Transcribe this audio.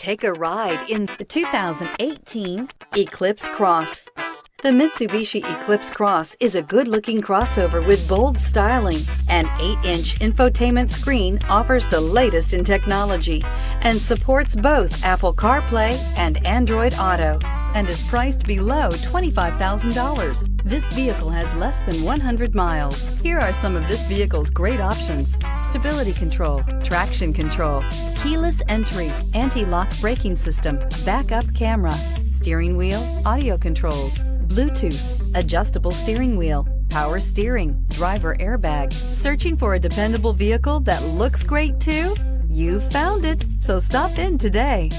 Take a ride in the 2018 Eclipse Cross. The Mitsubishi Eclipse Cross is a good-looking crossover with bold styling. An 8-inch infotainment screen offers the latest in technology and supports both Apple CarPlay and Android Auto, and is priced below $25,000. This vehicle has less than 100 miles. Here are some of this vehicle's great options: stability control, traction control, keyless entry, anti-lock braking system, backup camera, steering wheel audio controls, Bluetooth, adjustable steering wheel, power steering, driver airbag. Searching for a dependable vehicle that looks great too? You found it, so stop in today.